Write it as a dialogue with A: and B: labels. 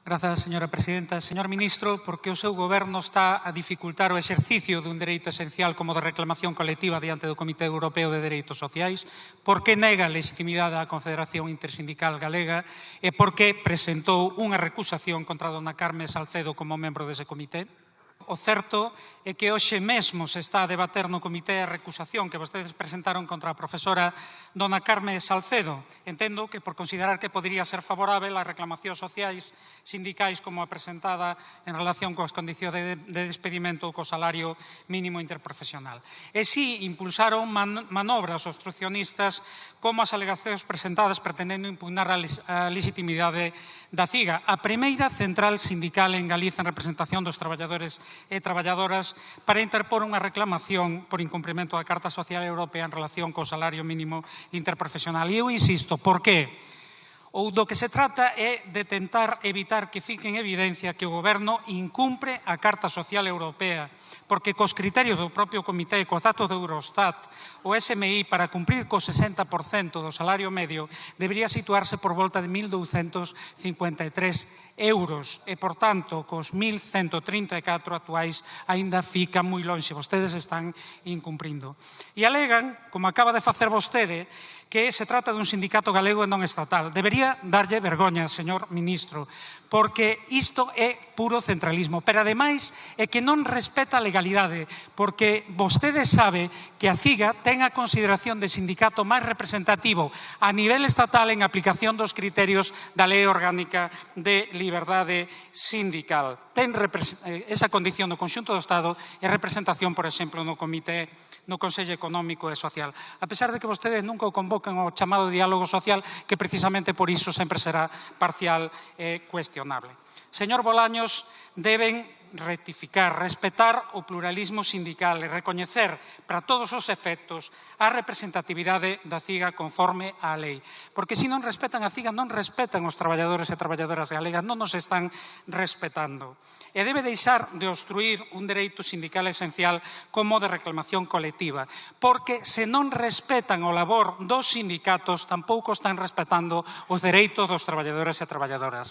A: Grazas, señora presidenta. Señor ministro, porque o seu goberno está a dificultar o exercicio dun dereito esencial como de reclamación colectiva diante do Comité Europeo de Dereitos Sociais, por que nega a legitimidade á Confederación Intersindical Galega e por que presentou unha recusación contra dona Carme Salcedo como membro dese comité? O certo é que hoxe mesmo se está a debater no comité a recusación que vostedes presentaron contra a profesora dona Carme Salcedo. Entendo que por considerar que podería ser favorável ás reclamacións sociais sindicais como a presentada en relación coas condicións de despedimento ou co salario mínimo interprofesional. E si impulsaron manobras obstruccionistas como as alegacións presentadas pretendendo impugnar a legitimidade da CIGA, a primeira central sindical en Galiza en representación dos traballadores e traballadoras para interpor unha reclamación por incumprimento da Carta Social Europea en relación co salario mínimo interprofesional. E eu insisto, por que? Ou do que se trata é de tentar evitar que fique en evidencia que o Goberno incumpre a Carta Social Europea, porque cos criterios do propio Comité e cos datos do Eurostat, o SMI para cumprir co 60% do salario medio debería situarse por volta de 1.253 euros e, por tanto, cos 1.134 actuais aínda fica moi lonxe. Vostedes están incumprindo. E alegan, como acaba de facer vostede, que se trata dun sindicato galego e non estatal. Debería darlle vergoña, señor ministro, porque isto é puro centralismo. Pero, ademais, é que non respeta a legalidade, porque vostede sabe que a CIGA ten a consideración de sindicato máis representativo a nivel estatal en aplicación dos criterios da Lei Orgánica de Liberdade Sindical. Ten esa condición no conxunto do Estado e representación, por exemplo, no Comité, no Consello Económico e Social. A pesar de que vostedes nunca o convocan ao chamado diálogo social, que precisamente por iso sempre será parcial e cuestionable. Señor Bolaños, deben rectificar, respetar o pluralismo sindical e recoñecer para todos os efectos a representatividade da CIGA conforme á lei. Porque se non respetan a CIGA, non respetan os traballadores e traballadoras galegas, non nos están respetando. E debe deixar de obstruir un dereito sindical esencial como de reclamación colectiva, porque se non respetan o labor dos sindicatos, tampouco están respetando os dereitos dos traballadores e traballadoras.